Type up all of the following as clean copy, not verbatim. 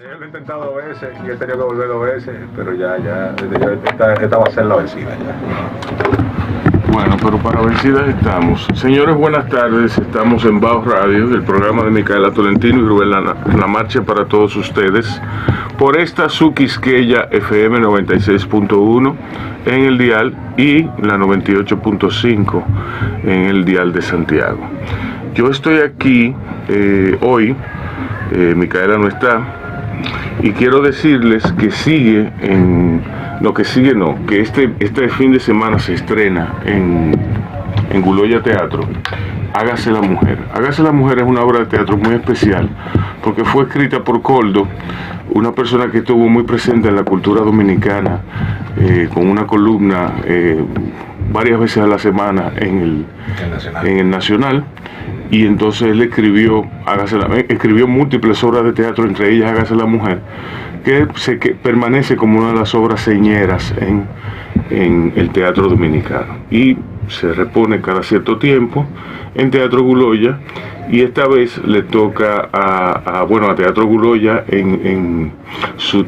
Yo lo he intentado 2 veces y he tenido que volver 2 veces, pero ya, esta va a ser la vencida ya. Bueno, pero para vencidas estamos. Señores, buenas tardes. Estamos en Baos Radio, el programa de Micaela Tolentino y Rubén La Marcha para todos ustedes. Por esta su Quisqueya FM 96.1 en el dial y la 98.5 en el dial de Santiago. Yo estoy aquí hoy, Micaela no está, y quiero decirles que sigue en... No, que sigue no, que este fin de semana se estrena en Guloya Teatro, Hágase la Mujer. Hágase la Mujer es una obra de teatro muy especial porque fue escrita por Coldo, una persona que estuvo muy presente en la cultura dominicana, con una columna varias veces a la semana en el Nacional. Y entonces él escribió múltiples obras de teatro, entre ellas Hágase la Mujer, que permanece como una de las obras señeras en el teatro dominicano. Y se repone cada cierto tiempo en Teatro Guloya, y esta vez le toca a Teatro Guloya en su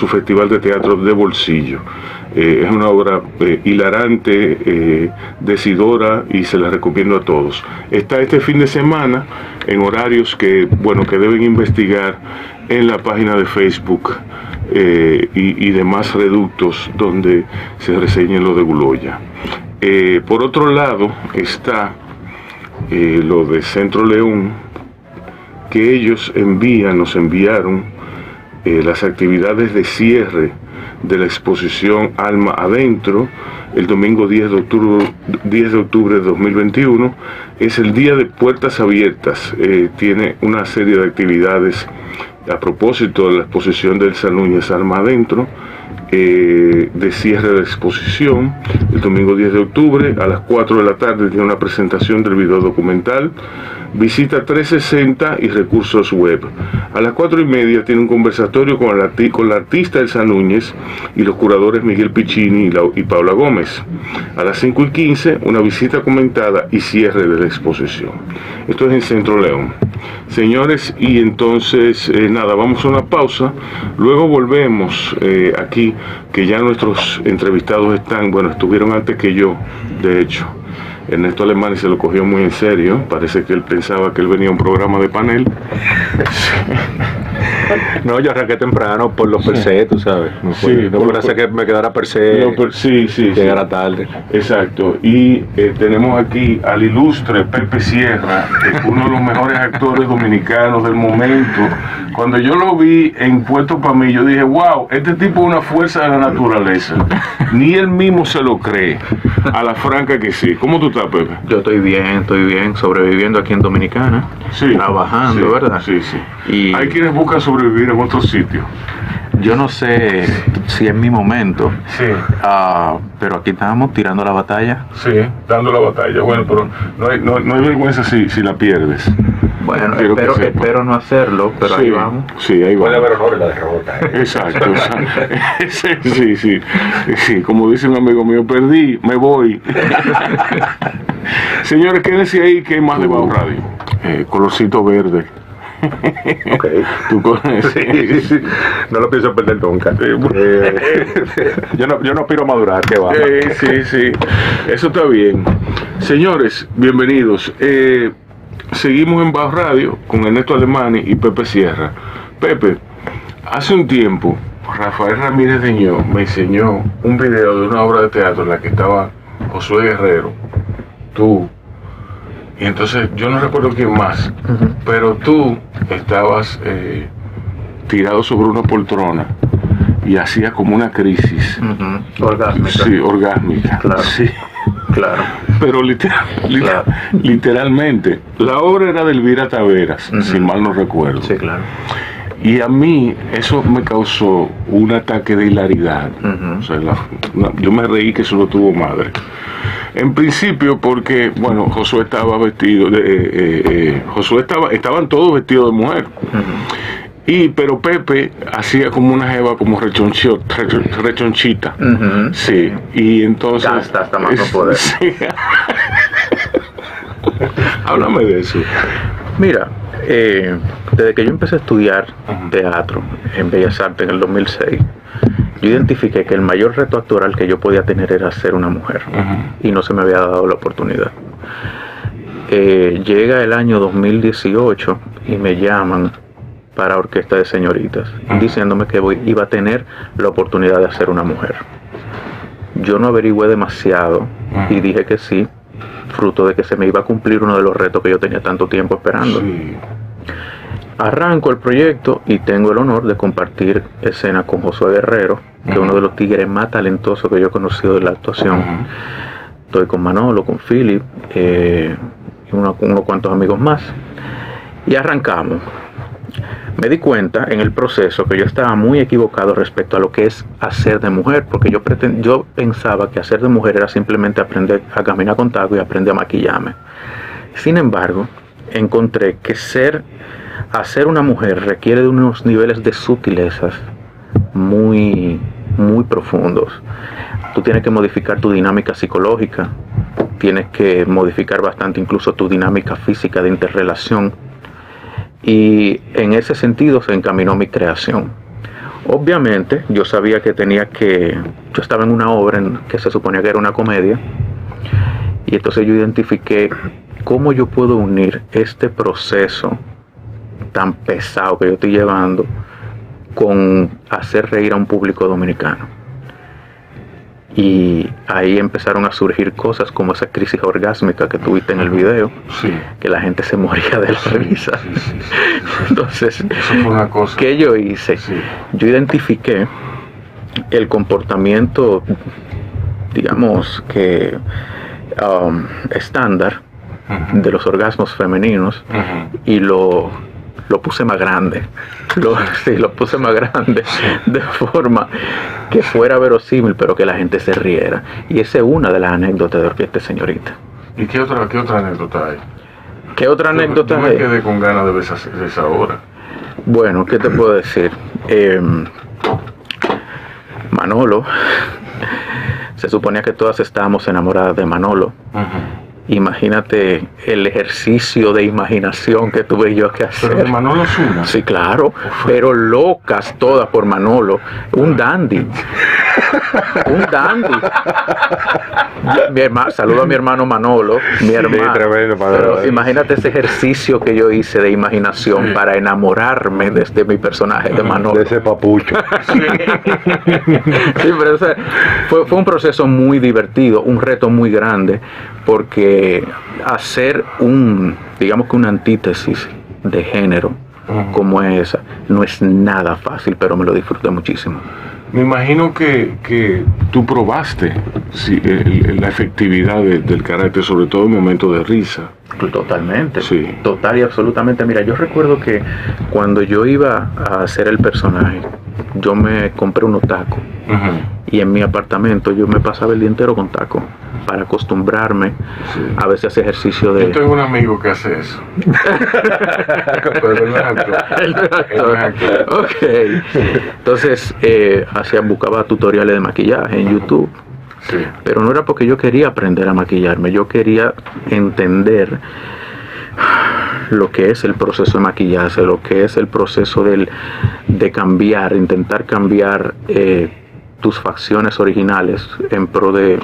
festival de teatro de bolsillo. Es una obra hilarante, decidora, y se la recomiendo a todos. Está este fin de semana en horarios que deben investigar en la página de Facebook y demás reductos donde se reseñen lo de Guloya. Por otro lado está lo de Centro León, que ellos nos enviaron las actividades de cierre de la exposición Alma Adentro, el domingo 10 de octubre de 2021. Es el día de puertas abiertas. Tiene una serie de actividades a propósito de la exposición del Sanúñez Alma Adentro, de cierre de la exposición. El domingo 10 de octubre a las 4 de la tarde tiene una presentación del video documental Visita 360 y Recursos Web. A las 4:30 tiene un conversatorio con la artista Elsa Núñez y los curadores Miguel Piccini y Paula Gómez. A las 5:15 una visita comentada y cierre de la exposición. Esto es en Centro León. Señores, y entonces vamos a una pausa, luego volvemos aquí, que ya nuestros entrevistados estuvieron antes que yo, de hecho. Ernesto Alemán se lo cogió muy en serio, parece que él pensaba que él venía a un programa de panel. No, yo arranqué temprano por los per se, tú sabes. No puede hacer que me quedara per se. Llegara tarde. Exacto. Y tenemos aquí al ilustre Pepe Sierra, uno de los mejores actores dominicanos del momento. Cuando yo lo vi en Puerto Pamí, yo dije, wow, este tipo es una fuerza de la naturaleza. Ni él mismo se lo cree. A la franca que sí. ¿Cómo tú estás, Pepe? Yo estoy bien, sobreviviendo aquí en Dominicana, trabajando, ¿verdad? Sí. Y hay quienes buscan sobrevivir en otros sitios. Yo no sé si es mi momento, pero aquí estamos tirando la batalla. Sí, dando la batalla. Bueno, pero no hay vergüenza si la pierdes. Bueno, espero no hacerlo, pero ahí vamos. Sí, ahí vamos. Puede haber honor en la derrota. Exacto. Sí, como dice un amigo mío, perdí, me voy. Señores, quédense ahí, que hay más de Baos Radio. Colorcito verde. Okay. Sí. No lo pienso perder nunca. Yo no aspiro a madurar, que va. Sí. Eso está bien. Señores, bienvenidos. Seguimos en Baos Radio con Ernesto Alemani y Pepe Sierra. Pepe, hace un tiempo Rafael Ramírez Deñó me enseñó un video de una obra de teatro en la que estaba Josué Guerrero, tú, y entonces yo no recuerdo quién más, pero tú estabas tirado sobre una poltrona y hacía como una crisis. Orgásmica. Sí, orgásmica. Claro. Sí. Claro. Pero literalmente, la obra era de Elvira Taveras, si mal no recuerdo. Sí, claro. Y a mí eso me causó un ataque de hilaridad. O sea, yo me reí que eso no tuvo madre. En principio porque, Josué estaba vestido estaban todos vestidos de mujer. Pero Pepe hacía como una jeva como rechonchita. Sí, y entonces... Hasta más no poder. Sí. Háblame de eso. Mira, Desde que yo empecé a estudiar teatro en Bellas Artes en el 2006, yo identifiqué que el mayor reto actoral que yo podía tener era ser una mujer, y no se me había dado la oportunidad. Llega el año 2018 y me llaman para Orquesta de Señoritas, diciéndome que iba a tener la oportunidad de hacer una mujer. Yo no averigüé demasiado y dije que sí, fruto de que se me iba a cumplir uno de los retos que yo tenía tanto tiempo esperando. Sí. Arranco el proyecto y tengo el honor de compartir escena con Josué Guerrero, que es uno de los tigres más talentosos que yo he conocido de la actuación. Estoy con Manolo, con Philip, y unos cuantos amigos más, y arrancamos. Me di cuenta en el proceso que yo estaba muy equivocado respecto a lo que es hacer de mujer, porque yo pensaba que hacer de mujer era simplemente aprender a caminar con taco y aprender a maquillarme. Sin embargo, encontré que hacer una mujer requiere de unos niveles de sutilezas muy, muy profundos. Tú tienes que modificar tu dinámica psicológica, tienes que modificar bastante incluso tu dinámica física de interrelación, y en ese sentido se encaminó mi creación. Obviamente yo sabía que yo estaba en una obra que se suponía que era una comedia, y entonces yo identifiqué cómo yo puedo unir este proceso tan pesado que yo estoy llevando con hacer reír a un público dominicano. Y ahí empezaron a surgir cosas como esa crisis orgásmica que tuviste en el video, que la gente se moría de la risa. Entonces, eso fue una cosa. ¿Qué yo hice? Yo identifiqué el comportamiento, digamos que estándar de los orgasmos femeninos, y lo puse más grande. Lo puse más grande, de forma que fuera verosímil, pero que la gente se riera. Y esa es una de las anécdotas de Orquesta de Señorita. ¿Y qué otra anécdota hay? ¿Qué otra anécdota hay? Yo me quedé con ganas de ver esa obra. Bueno, ¿qué te puedo decir? Manolo, se suponía que todas estábamos enamoradas de Manolo. Imagínate el ejercicio de imaginación que tuve yo que hacer. ¿Pero de Manolo Zuna? Sí, claro, pero locas todas por Manolo. Un dandy. Un dandy. Saludo a mi hermano Manolo, mi hermano. Tremendo, pero imagínate ese ejercicio que yo hice de imaginación para enamorarme de mi personaje de Manolo. De ese papucho. Sí, pero fue un proceso muy divertido, un reto muy grande, porque hacer digamos que una antítesis de género como esa no es nada fácil, pero me lo disfruté muchísimo. Me imagino que tú probaste la efectividad del carácter, sobre todo en momentos de risa. Totalmente, sí. Total y absolutamente. Mira, yo recuerdo que cuando yo iba a hacer el personaje, yo me compré unos tacos, y en mi apartamento yo me pasaba el día entero con tacos para acostumbrarme a veces a ese ejercicio de... Yo tengo un amigo que hace eso. Pero él no es actor. Ok. Entonces buscaba tutoriales de maquillaje en YouTube. Sí. Pero no era porque yo quería aprender a maquillarme, yo quería entender lo que es el proceso de maquillaje, lo que es el proceso de cambiar, intentar cambiar tus facciones originales en pro de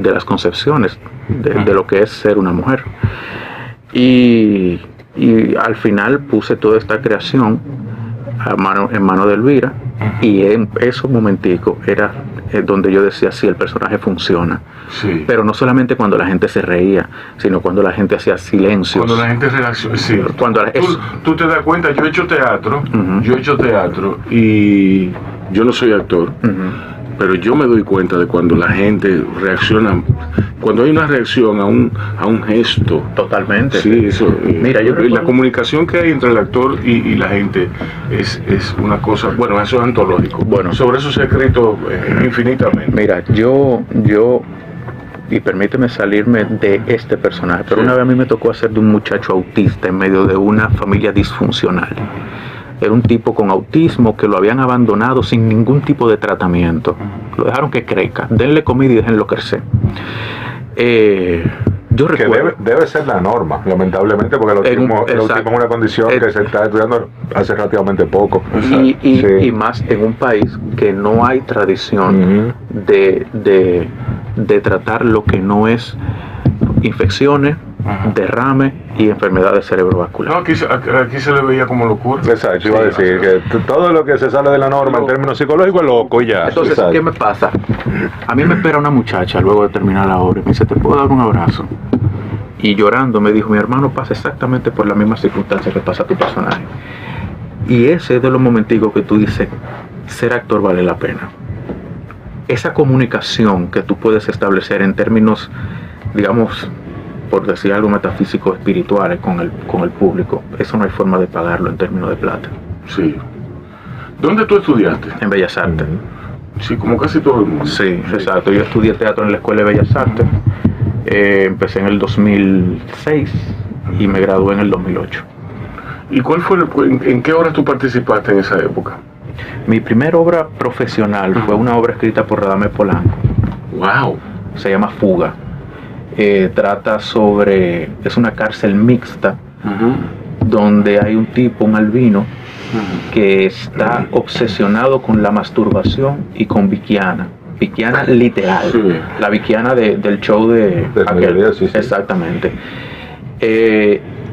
las concepciones de lo que es ser una mujer. Y al final puse toda esta creación en mano de Elvira, y en esos momenticos era donde yo decía, sí, el personaje funciona. Sí. Pero no solamente cuando la gente se reía, sino cuando la gente hacía silencios. Cuando la gente reacciona, sí. Tú te das cuenta, yo he hecho teatro, y yo no soy actor, pero yo me doy cuenta de cuando la gente reacciona, cuando hay una reacción a un gesto. Totalmente. Sí, eso. Mira, yo recuerdo... La comunicación que hay entre el actor y la gente es una cosa, bueno, eso es antológico. Bueno, sobre eso se ha escrito infinitamente. Mira, yo y permíteme salirme de este personaje, pero una vez a mí me tocó hacer de un muchacho autista en medio de una familia disfuncional. Era un tipo con autismo que lo habían abandonado sin ningún tipo de tratamiento. Lo dejaron que crezca. Denle comida y déjenlo crecer. Yo que recuerdo, debe ser la norma, lamentablemente, porque lo último es una condición que se está estudiando hace relativamente poco. y Sí. más en un país que no hay tradición de tratar lo que no es infecciones, derrame y enfermedades cerebrovasculares. No, aquí se le veía como locura. Exacto, iba a decir que todo lo que se sale de la norma en términos psicológicos es loco y ya. Entonces, exacto. ¿qué me pasa? A mí me espera una muchacha luego de terminar la obra y me dice, ¿te puedo dar un abrazo? Y llorando me dijo, mi hermano pasa exactamente por la misma circunstancia que pasa tu personaje. Y ese es de los momenticos que tú dices, ser actor vale la pena. Esa comunicación que tú puedes establecer en términos, digamos, por decir algo metafísico, espirituales con el público, eso no hay forma de pagarlo en términos de plata. Sí. ¿Dónde tú estudiaste? En Bellas Artes. Sí, como casi todo el mundo. Sí, exacto. Yo estudié teatro en la Escuela de Bellas Artes. Empecé en el 2006 y me gradué en el 2008. ¿Y cuál fue en qué horas tú participaste en esa época? Mi primera obra profesional fue una obra escrita por Radamés Polanco. ¡Wow! Se llama Fuga. Trata sobre... Es una cárcel mixta donde hay un tipo, un albino, que está obsesionado con la masturbación y con Vikiana. Vikiana literal. Sí. La Vikiana del show de aquel. Sí, sí. Exactamente.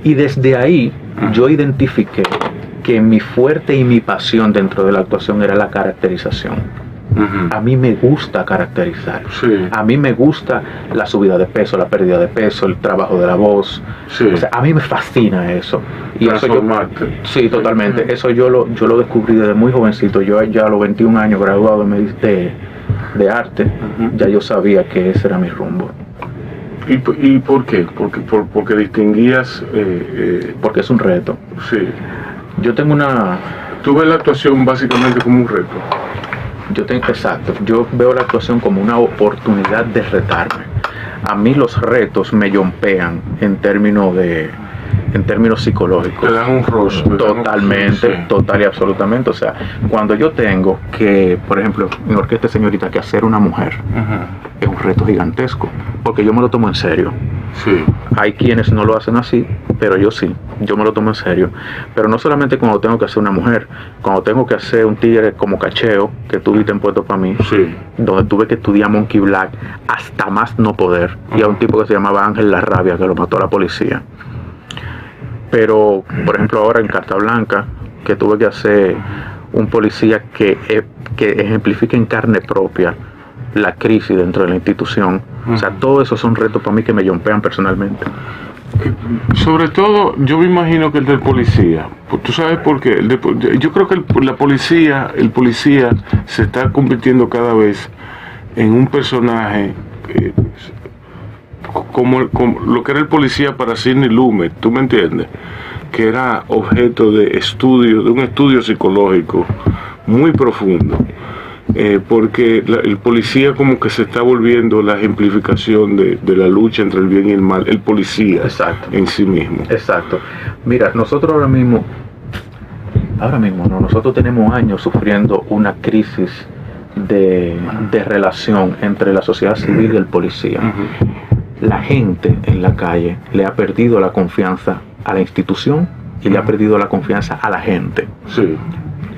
Y desde ahí yo identifiqué que mi fuerte y mi pasión dentro de la actuación era la caracterización. A mí me gusta caracterizar. Sí. A mí me gusta la subida de peso, la pérdida de peso, el trabajo de la voz. Sí. O sea, a mí me fascina eso. Y eso yo, Transformarte. sí, totalmente. Eso yo lo descubrí desde muy jovencito. Yo ya a los 21 años graduado de arte, ya yo sabía que ese era mi rumbo. ¿Y por qué? Porque distinguías... Porque es un reto. sí. Yo tengo una... Tú ves la actuación básicamente como un reto. Exacto, yo veo la actuación como una oportunidad de retarme. A mí los retos me yompean en términos psicológicos. Te dan un rostro. Totalmente, Sí. total y absolutamente. O sea, cuando yo tengo que, por ejemplo, en Orquesta Señorita, que hacer una mujer, es un reto gigantesco, porque yo me lo tomo en serio. Sí. Hay quienes no lo hacen así, pero yo sí, yo me lo tomo en serio. Pero no solamente cuando tengo que hacer una mujer, cuando tengo que hacer un tigre como Cacheo, que tú viste en Puerto para mí, Sí. donde tuve que estudiar Monkey Black hasta más no poder, y a un tipo que se llamaba Ángel La Rabia, que lo mató a la policía. Pero, por ejemplo, ahora en Carta Blanca, que tuve que hacer un policía que ejemplifique en carne propia la crisis dentro de la institución. O sea, todos esos son retos para mí que me yompean personalmente. Sobre todo, yo me imagino que el del policía. ¿Tú sabes por qué? Yo creo que el policía se está convirtiendo cada vez en un personaje como lo que era el policía para Sidney Lumet, ¿tú me entiendes? Que era objeto de un estudio psicológico muy profundo. Porque el policía como que se está volviendo la ejemplificación de la lucha entre el bien y el mal, el policía. Exacto. En sí mismo. Exacto. Mira, nosotros ahora mismo no, nosotros tenemos años sufriendo una crisis de relación entre la sociedad civil y el policía. La gente en la calle le ha perdido la confianza a la institución y le ha perdido la confianza a la gente. Sí.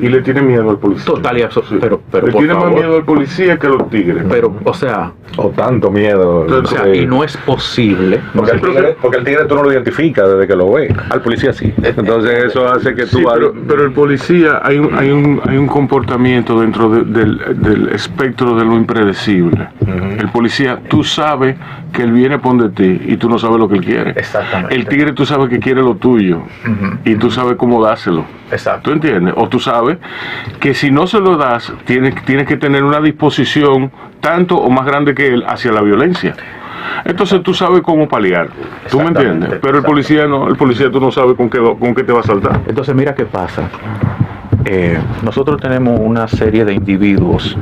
Y le tiene miedo al policía. Total y absoluto. Sí. Pero le por tiene favor, más miedo al policía que a los tigres. Pero, o sea, O tanto miedo. o sea, y no es posible. Porque el tigre tú no lo identificas desde que lo ves. Al policía sí. Entonces eso hace que tú... Sí, pero el policía hay un comportamiento dentro del espectro de lo impredecible. El policía, tú sabes que él viene por de ti y tú no sabes lo que él quiere. Exactamente. El tigre tú sabes que quiere lo tuyo y tú sabes cómo dárselo. Exacto. ¿Tú entiendes? O tú sabes que si no se lo das, tienes que tener una disposición tanto o más grande que él hacia la violencia. Entonces tú sabes cómo paliar. ¿Tú me entiendes? Pero el policía no, el policía tú no sabes con qué te va a saltar. Entonces mira qué pasa. Nosotros tenemos una serie de individuos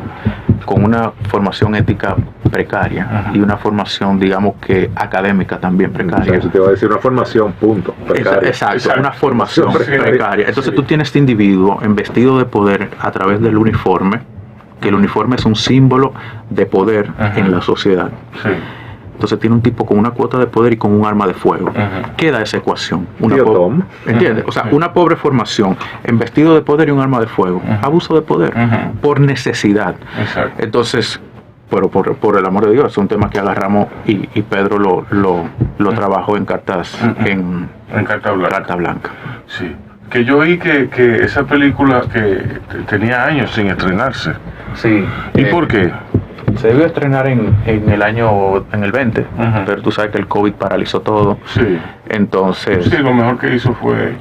con una formación ética precaria y una formación, digamos que académica también precaria. Te va a decir una formación, punto. Exacto, una formación Precaria. precaria. Entonces Sí. tú tienes este individuo investido de poder a través del uniforme, que el uniforme es un símbolo de poder en la sociedad. Sí. Entonces tiene un tipo con una cuota de poder y con un arma de fuego. ¿Qué da esa ecuación? ¿Entiendes? O sea, una pobre formación en vestido de poder y un arma de fuego. Abuso de poder. Por necesidad. Exacto. Entonces, pero por el amor de Dios, es un tema que agarramos y Pedro lo trabajó en cartas, en Carta Blanca. Sí. Que yo oí que esa película que tenía años sin estrenarse. Sí. ¿Y por qué? Se debió estrenar en el 20, pero tú sabes que el COVID paralizó todo. Sí. Entonces... Sí, lo mejor que hizo fue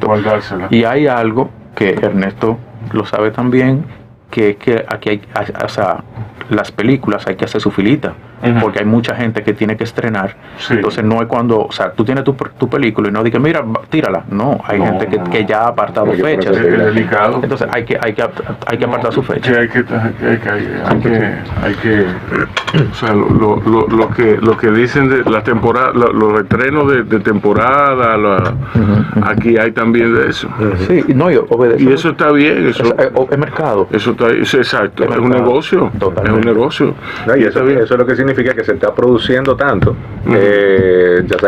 guardársela. Y hay algo que Ernesto lo sabe también, que es que aquí hay, o sea, las películas hay que hacer su filita, porque hay mucha gente que tiene que estrenar. Sí. Entonces no es cuando, o sea, tú tienes tu película y no dices, mira, tírala. No, hay gente que ya ha apartado fechas. Es delicado. Entonces hay que apartar su fecha. Hay que o sea, lo que dicen de la temporada, los estrenos de temporada, aquí hay también de eso. Sí, no, y eso está bien, eso es mercado. Eso está, exacto, es un negocio. Totalmente. Es un negocio. No, y eso es lo que significa que se está produciendo tanto,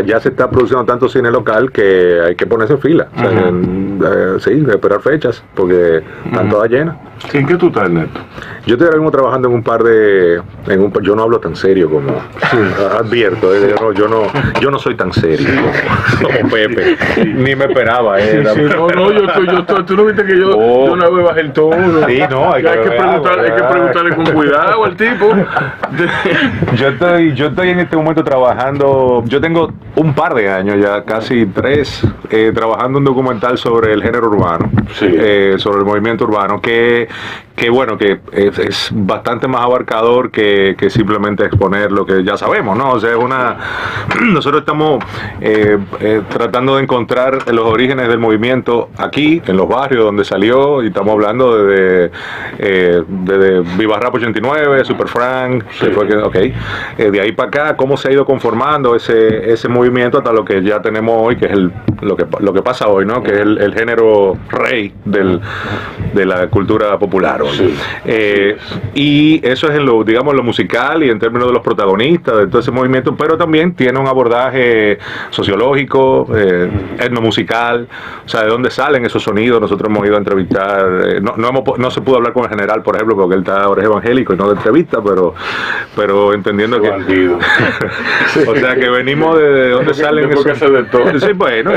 ya se está produciendo tanto cine local que hay que ponerse en fila, o sea, sí, esperar fechas, porque están todas llenas. ¿En qué tú estás, Neto? Yo estoy ahora mismo trabajando en un par de, yo no hablo tan serio como advierto, yo no soy tan serio como Pepe, ni me esperaba. Tú no viste que yo una vez bajé el tono. Sí, no, hay que preguntarle con cuidado al tipo. Yo estoy en este momento trabajando, yo tengo un par de años ya, casi 3, trabajando un documental sobre el género urbano, sobre el movimiento urbano, que bueno, que es bastante más abarcador que simplemente exponer lo que ya sabemos, ¿no? O sea, nosotros estamos tratando de encontrar los orígenes del movimiento aquí, en los barrios donde salió, y estamos hablando desde Viva Rap 89, Super Frank, de ahí para acá, cómo se ha ido conformando ese movimiento hasta lo que ya tenemos hoy, que es lo que pasa hoy, ¿no? Que es el género rey de la cultura popular hoy. Sí. Y eso es en lo musical y en términos de los protagonistas de todo ese movimiento, pero también tiene un abordaje sociológico, etnomusical, o sea, de dónde salen esos sonidos. Nosotros hemos ido a entrevistar, no se pudo hablar con el general, por ejemplo, porque él ahora es evangélico y no de entrevista, pero entendiendo que o sea, que venimos de dónde salen esos. Sí, bueno,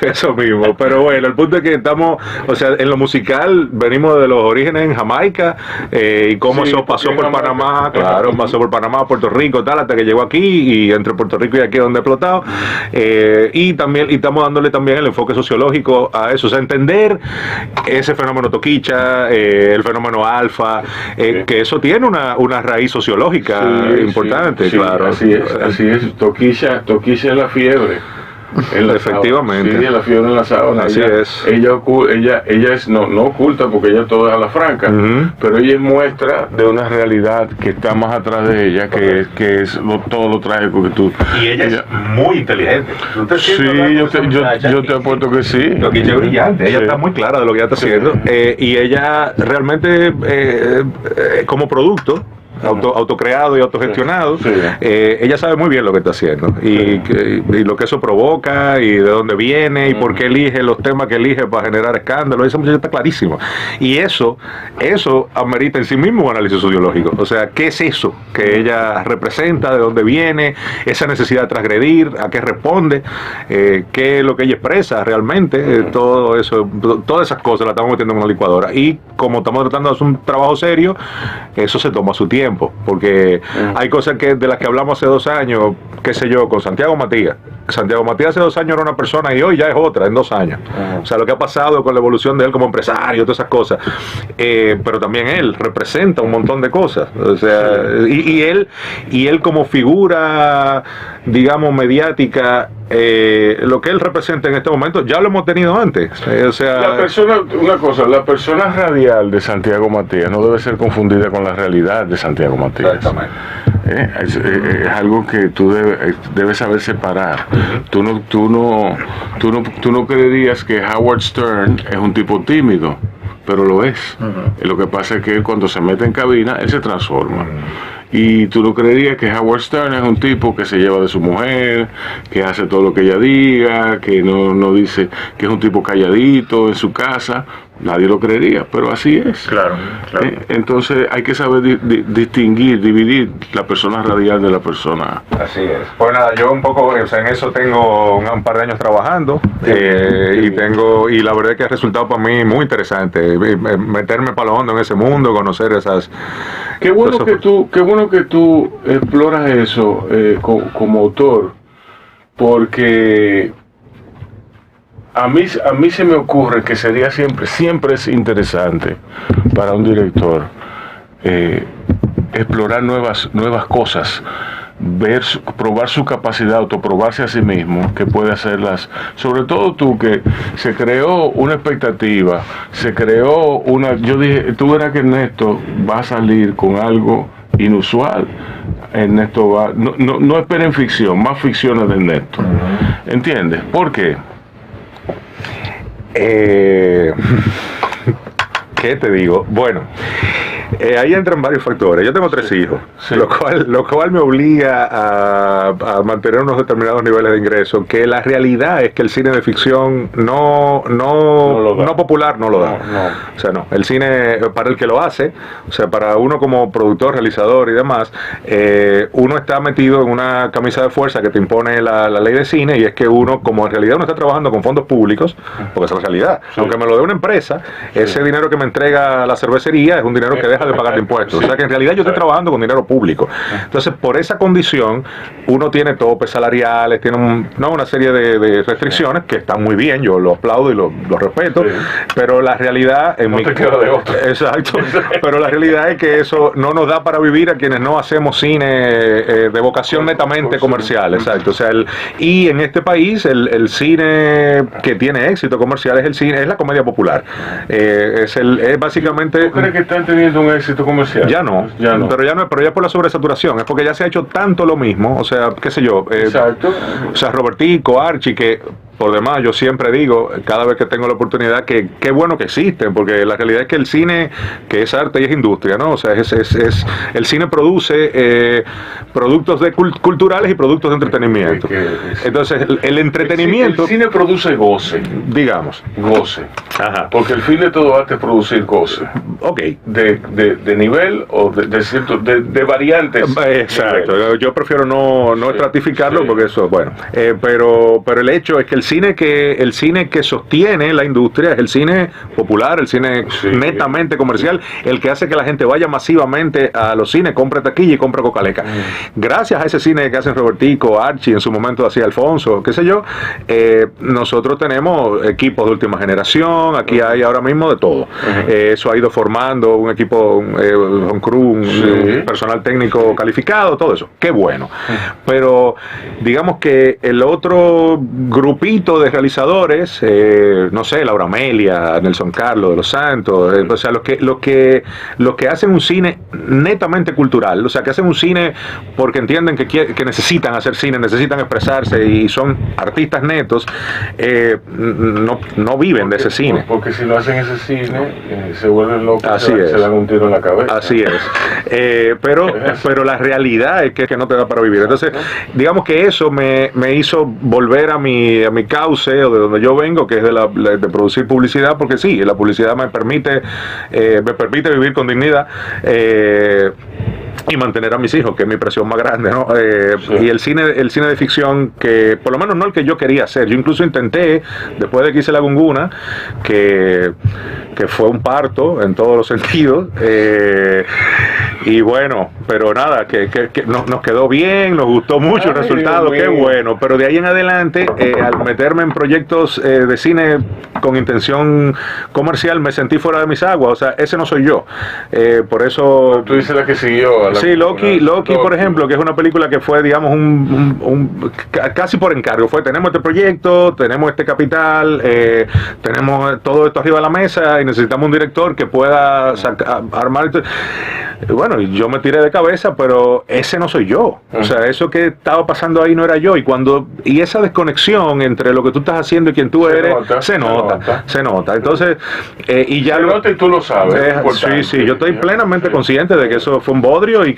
eso mismo. Pero bueno, el punto es que estamos, o sea, en lo musical venimos de los orígenes en Jamaica, y cómo eso pasó por Panamá, pasó por Panamá, Puerto Rico, tal, hasta que llegó aquí, y entre Puerto Rico y aquí es donde ha explotado, y estamos dándole también el enfoque sociológico a eso, o sea, entender ese fenómeno toquicha, el fenómeno alfa, que eso tiene una raíz sociológica importante, claro. Así es, toquicha es la fiebre. Efectivamente. Sí, la fiebre en la sábana. Así es. Ella es no oculta, porque ella todo es a la franca, pero ella es muestra de una realidad que está más atrás de ella, que es todo lo trágico que tú. Y ella es muy inteligente. Sí, yo te apuesto que sí. Lo que ella es brillante, ella está muy clara de lo que ella está haciendo, y ella realmente como producto autocreado y autogestionado, ella sabe muy bien lo que está haciendo, y lo que eso provoca, y de dónde viene, y por qué elige los temas que elige para generar escándalos. Esa muchacha está clarísimo, y eso amerita en sí mismo un análisis sociológico. O sea, ¿qué es eso que ella representa? ¿De dónde viene? Esa necesidad de transgredir, ¿a qué responde? ¿Qué es lo que ella expresa realmente? Todo eso, todas esas cosas las estamos metiendo en una licuadora, y como estamos tratando de hacer un trabajo serio, eso se toma su tiempo, porque hay cosas de las que hablamos hace 2 años, qué sé yo, con Santiago Matías. Santiago Matías hace 2 años era una persona y hoy ya es otra, en 2 años. O sea, lo que ha pasado con la evolución de él como empresario, todas esas cosas. Pero también él representa un montón de cosas. O sea, y él como figura, digamos, mediática, lo que él representa en este momento, ya lo hemos tenido antes. O sea, la persona radial de Santiago Matías no debe ser confundida con la realidad de Santiago Matías. Exactamente. Es algo que tú debes saber separar. Tú no creerías que Howard Stern es un tipo tímido, pero lo es. Lo que pasa es que él, cuando se mete en cabina, él se transforma. Y tú no creerías que Howard Stern es un tipo que se lleva de su mujer, que hace todo lo que ella diga, que no dice, que es un tipo calladito en su casa. Nadie lo creería, pero así es. Claro. Entonces hay que saber distinguir, dividir la persona radial de la persona. Así es. Pues nada, yo un poco, o sea, en eso tengo un par de años trabajando y la verdad es que ha resultado para mí muy interesante meterme para lo hondo en ese mundo, conocer esas. Qué bueno que tú exploras eso como autor, porque a mí se me ocurre que sería siempre es interesante para un director explorar nuevas cosas, probar su capacidad, autoprobarse a sí mismo, que puede hacerlas, sobre todo tú, que se creó una expectativa, yo dije, tú verás que Ernesto va a salir con algo inusual. Ernesto va, no esperen ficción, más ficciones de Ernesto. ¿Entiendes? ¿Por qué? ¿Qué te digo? Bueno, ahí entran varios factores. Yo tengo 3 hijos, sí. lo cual me obliga a mantener unos determinados niveles de ingreso, que la realidad es que el cine de ficción no popular no lo da. No. O sea, no. El cine, para el que lo hace, o sea, para uno como productor, realizador y demás, uno está metido en una camisa de fuerza que te impone la ley de cine, y es que uno, como en realidad uno está trabajando con fondos públicos, porque esa es la realidad, sí. Aunque me lo dé una empresa, sí. Ese dinero que me entrega la cervecería es un dinero que deja de pagar de impuestos. Sí. O sea que en realidad yo estoy trabajando con dinero público. Entonces, por esa condición, uno tiene topes salariales, tiene una serie de restricciones que están muy bien, yo lo aplaudo y lo respeto, sí. Pero la realidad en te queda de otro. Exacto. Pero la realidad es que eso no nos da para vivir a quienes no hacemos cine de vocación netamente comercial. Exacto. O sea, y en este país el cine que tiene éxito comercial es la comedia popular. Es básicamente. ¿Tú crees que están teniendo un éxito comercial? Ya no. Pero ya por la sobresaturación, es porque ya se ha hecho tanto lo mismo, o sea, qué sé yo. Exacto. O sea, Robertico, Archie, que por demás yo siempre digo, cada vez que tengo la oportunidad, que qué bueno que existen, porque la realidad es que el cine, que es arte y es industria, ¿no? O sea, el cine produce productos culturales y productos de entretenimiento. Entonces, el entretenimiento. El cine produce goce. Digamos. Goce. Ajá. Porque el fin de todo arte es producir goce. Ok. De nivel o de variantes. Exacto. Nivel. Yo prefiero no estratificarlo, sí. Porque eso, bueno. Pero el hecho es que el cine que sostiene la industria es el cine popular, el cine netamente comercial, el que hace que la gente vaya masivamente a los cines, compre taquilla y compre cocaleca. Gracias a ese cine que hacen Robertico, Archie, en su momento hacía Alfonso, qué sé yo, nosotros tenemos equipos de última generación, aquí hay ahora mismo de todo. Eso ha ido formando un equipo, un crew, un personal técnico calificado, todo eso. Qué bueno. Pero digamos que el otro grupito de realizadores, no sé, Laura Amelia, Nelson Carlos de los Santos, o sea, los que hacen un cine netamente cultural, o sea, que hacen un cine porque entienden que necesitan hacer cine, necesitan expresarse y son artistas netos, no viven de ese cine. Porque si no hacen ese cine, se vuelven locos, Así se dan un tiro en la cabeza. Así es. Pero la realidad es que no te da para vivir. Entonces, digamos que eso me hizo volver a mi cauce, o de donde yo vengo, que es de producir publicidad, porque sí, la publicidad me permite vivir con dignidad y mantener a mis hijos, que es mi presión más grande, ¿no? Y el cine de ficción, que por lo menos no el que yo quería hacer. Yo incluso intenté, después de que hice La Gunguna, que fue un parto en todos los sentidos, y bueno, pero nada, que nos quedó bien, nos gustó mucho el resultado, qué bueno, pero de ahí en adelante, al meterme en proyectos de cine con intención comercial, me sentí fuera de mis aguas, o sea, ese no soy yo. Por eso. Tú dices la que siguió. Sí, Loki, por ejemplo, que es una película que fue, digamos, casi por encargo. Tenemos este proyecto, tenemos este capital, tenemos todo esto arriba de la mesa y necesitamos un director que pueda armar. Bueno, y yo me tiré de cabeza, pero ese no soy yo. O sea, eso que estaba pasando ahí no era yo. Y esa desconexión entre lo que tú estás haciendo y quien tú eres, se nota. se nota. Entonces, y ya se nota y tú lo sabes. Sí, yo estoy plenamente consciente de que eso fue un bodrio y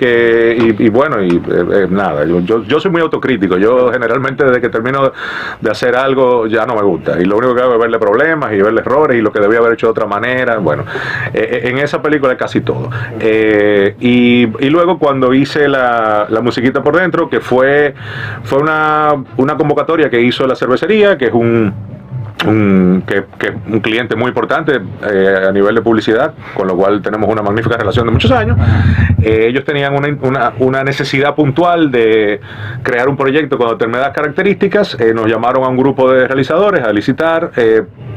nada, yo soy muy autocrítico. Yo generalmente desde que termino de hacer algo ya no me gusta y lo único que hago es verle problemas y verle errores y lo que debía haber hecho de otra manera. Bueno, en esa película es casi todo. Y luego cuando hice la musiquita por dentro, que fue una convocatoria que hizo la cervecería, que es un cliente muy importante a nivel de publicidad, con lo cual tenemos una magnífica relación de muchos años. Ellos tenían una necesidad puntual de crear un proyecto con determinadas características. Nos llamaron a un grupo de realizadores a licitar,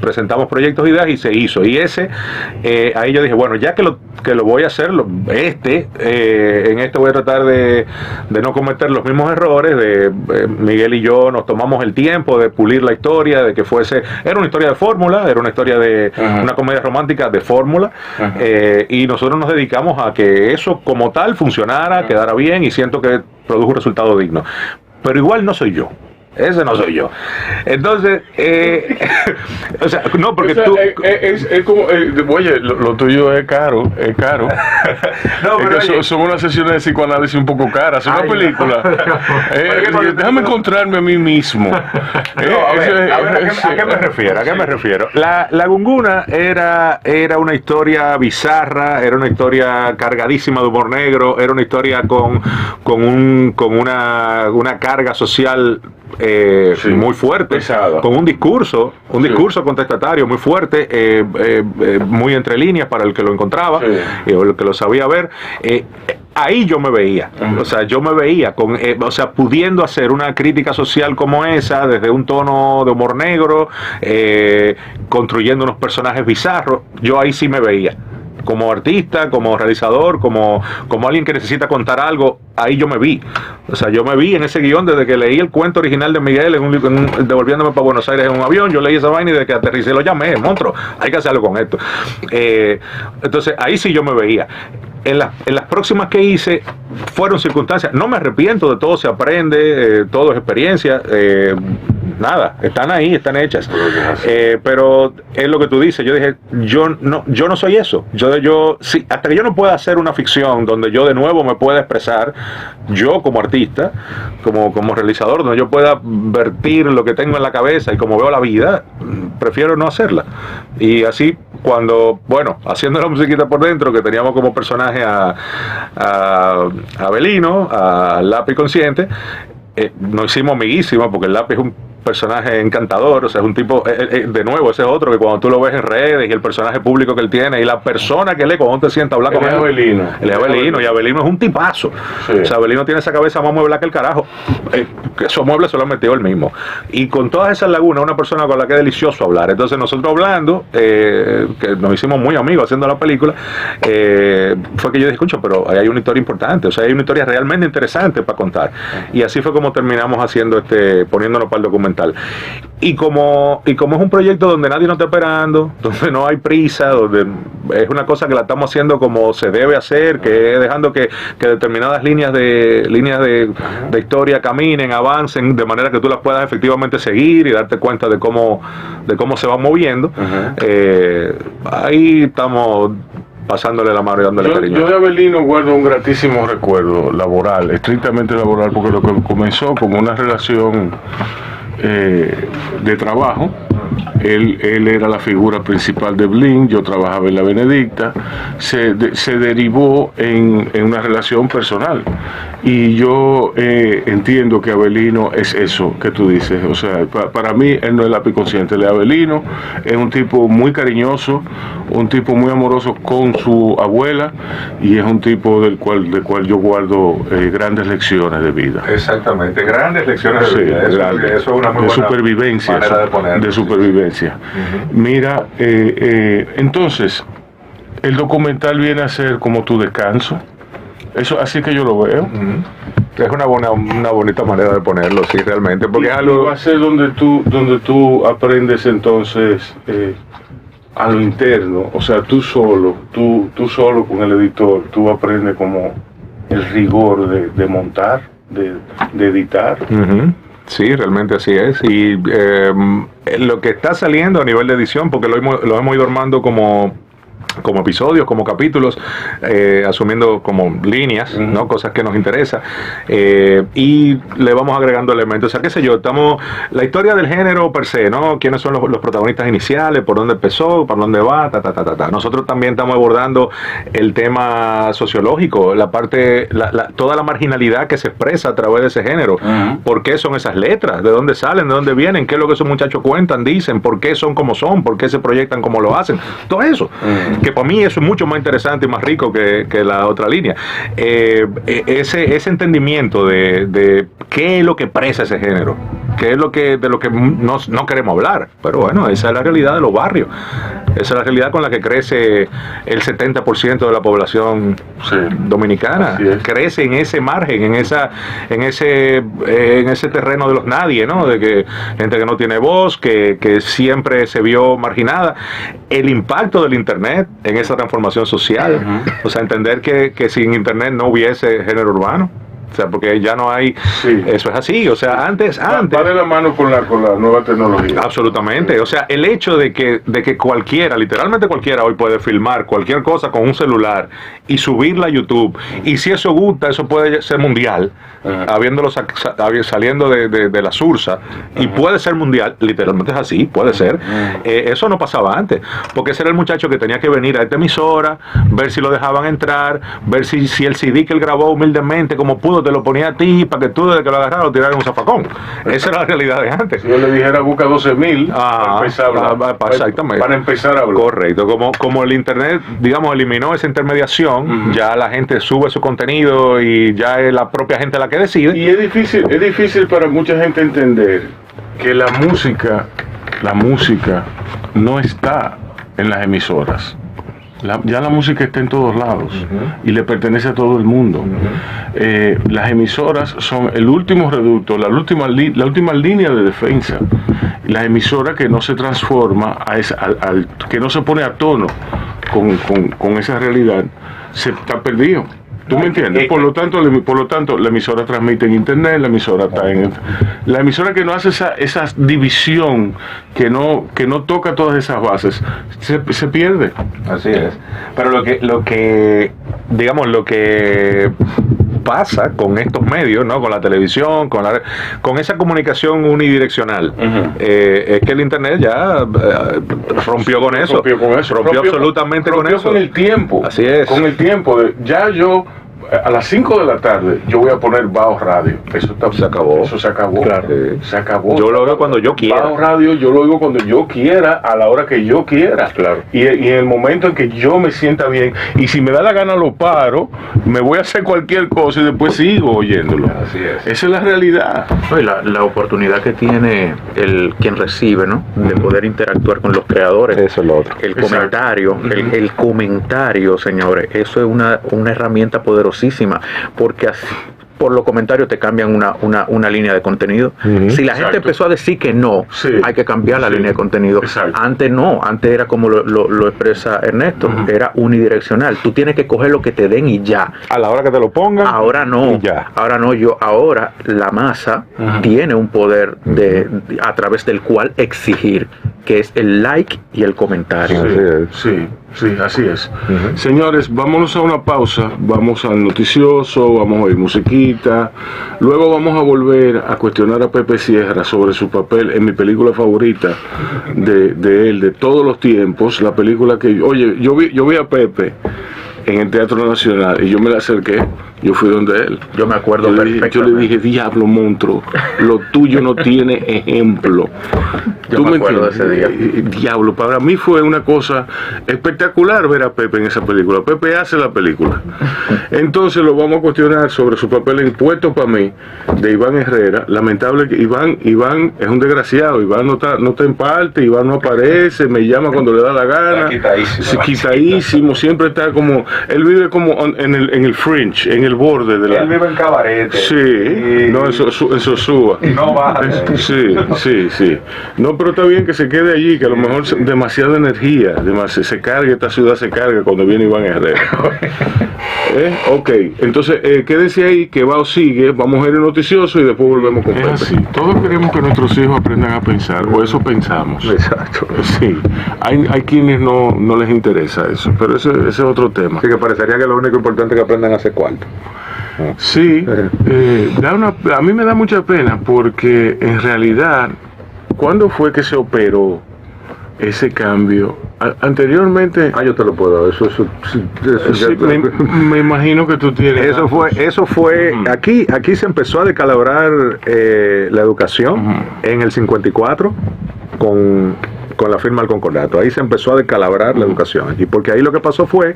presentamos proyectos, ideas y se hizo. Y ahí yo dije, bueno, ya que lo voy a hacer, en este voy a tratar de no cometer los mismos errores. Miguel y yo nos tomamos el tiempo de pulir la historia, de que era una historia de fórmula, era una historia de una comedia romántica de fórmula, y nosotros nos dedicamos a que eso como tal funcionara, quedara bien, y siento que produjo un resultado digno. Pero igual no soy yo. Ese no soy yo. Entonces, o sea, no, porque tú... Es como, oye, lo tuyo es caro. No, pero es que son unas sesiones de psicoanálisis un poco caras. Es una película. Déjame encontrarme a mí mismo. ¿A qué me refiero? La Gunguna era una historia bizarra, era una historia cargadísima de humor negro, era una historia con una carga social muy fuerte, pesada, con un discurso contestatario muy fuerte, muy entre líneas para el que lo encontraba, o el que lo sabía ver. Ahí yo me veía, o sea, pudiendo hacer una crítica social como esa, desde un tono de humor negro, construyendo unos personajes bizarros. Yo ahí sí me veía como artista, como realizador, como alguien que necesita contar algo. Ahí yo me vi, o sea, yo me vi en ese guión desde que leí el cuento original de Miguel devolviéndome para Buenos Aires en un avión. Yo leí esa vaina y desde que aterricé lo llamé, monstruo, hay que hacer algo con esto. Entonces ahí sí yo me veía. En las próximas que hice fueron circunstancias, no me arrepiento de todo, se aprende, todo es experiencia, nada, están ahí, están hechas, pero es lo que tú dices. Yo dije, yo no soy eso, sí, hasta que yo no pueda hacer una ficción donde yo de nuevo me pueda expresar, yo como artista, como realizador, donde yo pueda vertir lo que tengo en la cabeza y como veo la vida, prefiero no hacerla. Y así, haciendo la musiquita por dentro, que teníamos como personaje a Abelino, al Lápiz Consciente, nos hicimos amiguísimos, porque el Lápiz es un personaje encantador, o sea, es un tipo, de nuevo, ese es otro que cuando tú lo ves en redes y el personaje público que él tiene y la persona que lee, cuando te sientas a hablar con él, él es Abelino, y Abelino es un tipazo, o sea, Abelino tiene esa cabeza más muebla que el carajo, que esos muebles se lo han metido él mismo, y con todas esas lagunas, una persona con la que es delicioso hablar. Entonces nosotros hablando, que nos hicimos muy amigos haciendo la película, fue que yo dije, escucha, pero ahí hay una historia importante, o sea, hay una historia realmente interesante para contar, y así fue como terminamos haciendo poniéndonos para el documental. Y como es un proyecto donde nadie nos está esperando, donde no hay prisa, donde es una cosa que la estamos haciendo como se debe hacer, que es dejando que determinadas líneas de historia caminen, avancen, de manera que tú las puedas efectivamente seguir y darte cuenta de cómo se van moviendo. Ahí estamos pasándole la mano y dándole cariño. Yo de Abelino guardo un gratísimo recuerdo laboral, estrictamente laboral, porque lo que comenzó como una relación de trabajo. Él era la figura principal de Blink, yo trabajaba en La Benedicta, se derivó en una relación personal, y yo entiendo que Abelino es eso que tú dices. O sea, para mí él no es Lápiz Consciente, él es Abelino, es un tipo muy cariñoso, un tipo muy amoroso con su abuela, y es un tipo del cual yo guardo grandes lecciones de vida. Exactamente, grandes lecciones de vida. Eso es una muy buena supervivencia, manera de ponerlo. De supervivencia. Mira, entonces, el documental viene a ser como tu descanso. Eso, así que yo lo veo. Es una bonita manera de ponerlo, sí, realmente, porque es algo... Va a ser donde tú aprendes entonces a lo interno, o sea, tú solo con el editor, tú aprendes como el rigor de montar, de editar. Sí, realmente así es. Y lo que está saliendo a nivel de edición, porque lo hemos ido armando como episodios, como capítulos, asumiendo como líneas, ¿no? Cosas que nos interesan, y le vamos agregando elementos. O sea, qué sé yo, la historia del género per se, ¿no? ¿Quiénes son los protagonistas iniciales? ¿Por dónde empezó? ¿Para dónde va? Nosotros también estamos abordando el tema sociológico, la parte, toda la marginalidad que se expresa a través de ese género. ¿Por qué son esas letras? ¿De dónde salen? ¿De dónde vienen? ¿Qué es lo que esos muchachos cuentan, dicen? ¿Por qué son como son? ¿Por qué se proyectan como lo hacen? Todo eso. Que para mí eso es mucho más interesante y más rico que la otra línea. Ese entendimiento de qué es lo que expresa ese género, qué es de lo que no queremos hablar. Pero bueno, esa es la realidad de los barrios. Esa es la realidad con la que crece el 70% de la población dominicana. Crece en ese margen, en ese terreno de los nadie, ¿no? De que gente que no tiene voz, que siempre se vio marginada. El impacto del Internet en esa transformación social, o sea, entender que sin Internet no hubiese género urbano. O sea, porque ya no hay... Sí. Eso es así. O sea, antes... Va de la mano con la nueva tecnología. Absolutamente. O sea, el hecho de que cualquiera, literalmente cualquiera, hoy puede filmar cualquier cosa con un celular y subirla a YouTube. Y si eso gusta, eso puede ser mundial, saliendo de la Sursa. Y puede ser mundial. Literalmente es así, puede ser. Eso no pasaba antes. Porque ese era el muchacho que tenía que venir a esta emisora, ver si lo dejaban entrar, ver si el CD que él grabó humildemente, como pudo, te lo ponía a ti para que tú desde que lo agarraras lo tiraras en un zafacón. Esa era la realidad de antes. Si yo le dijera busca 12,000 para empezar a hablar. Correcto. Como el Internet, digamos, eliminó esa intermediación, ya la gente sube su contenido y ya es la propia gente la que decide. Y es difícil para mucha gente entender que la música no está en las emisoras. Ya la música está en todos lados y le pertenece a todo el mundo. Las emisoras son el último reducto, la última línea de defensa. La emisora que no se transforma, que no se pone a tono con esa realidad, se está perdido. ¿Tú me entiendes? Por lo tanto, la emisora transmite en internet, la emisora que no hace esa división, que no toca todas esas bases, se pierde. Así es. Pero lo que pasa con estos medios, ¿no? Con la televisión, con esa comunicación unidireccional, es que el Internet ya rompió con eso. Rompió absolutamente con eso. Con el tiempo. Así es. Con el tiempo. A las 5 de la tarde yo voy a poner Bajo Radio. Eso se acabó. Claro. Se acabó. Yo lo oigo cuando yo quiera. Bajo Radio yo lo oigo cuando yo quiera, a la hora que yo quiera. Claro. Y en el momento en que yo me sienta bien. Y si me da la gana lo paro, me voy a hacer cualquier cosa y después sigo oyéndolo. Así es. Esa es la realidad. La oportunidad que tiene quien recibe, ¿no? De poder interactuar con los creadores. Eso es lo otro. El comentario, el comentario, señores, eso es una herramienta poderosísima, porque así, por los comentarios te cambian una línea de contenido. Si la gente empezó a decir que no, hay que cambiar la línea de contenido. Antes no, antes era como lo expresa Ernesto, era unidireccional. Tú tienes que coger lo que te den y ya. A la hora que te lo pongan. Ahora no, ahora la masa tiene un poder a través del cual exigir, que es el like y el comentario. Sí, así es. Señores, vámonos a una pausa, vamos al noticioso, vamos a oír musiquita, luego vamos a volver a cuestionar a Pepe Sierra sobre su papel en mi película favorita de él, de todos los tiempos, la película que, oye, yo vi a Pepe en el Teatro Nacional y yo me le acerqué, yo fui donde él. Yo me acuerdo yo le dije, diablo, monstruo, lo tuyo no tiene ejemplo. Yo me acuerdo de ese día. Diablo, para mí fue una cosa espectacular ver a Pepe en esa película. Pepe hace la película. Entonces lo vamos a cuestionar sobre su papel en Puesto para mí, de Iván Herrera. Lamentable que Iván es un desgraciado. Iván no está en parte, Iván no aparece, me llama cuando le da la gana. Quitadísimo, siempre está como, él vive como en el fringe, en el borde de la... Él vive en cabaret. Sí, no, en Sosúa. No baja. Sí. No, pero está bien que se quede allí, que a lo mejor demasiada energía, se carga, esta ciudad se carga cuando viene Iván Herrera. Ok, entonces quédese ahí, que va o sigue, vamos a ir el noticioso y después volvemos con Pepe. Es así, todos queremos que nuestros hijos aprendan a pensar, o eso pensamos. Exacto. Sí, hay quienes no les interesa eso, pero ese es otro tema. Sí, que parecería que lo único importante es que aprendan a hacer cuarto. Sí, a mí me da mucha pena porque en realidad, ¿cuándo fue que se operó ese cambio? Anteriormente... yo te lo puedo dar. Sí, me imagino que tú tienes... Eso fue aquí se empezó a decalabrar la educación en el 54 con la firma del concordato. Ahí se empezó a decalabrar la educación. Y porque ahí lo que pasó fue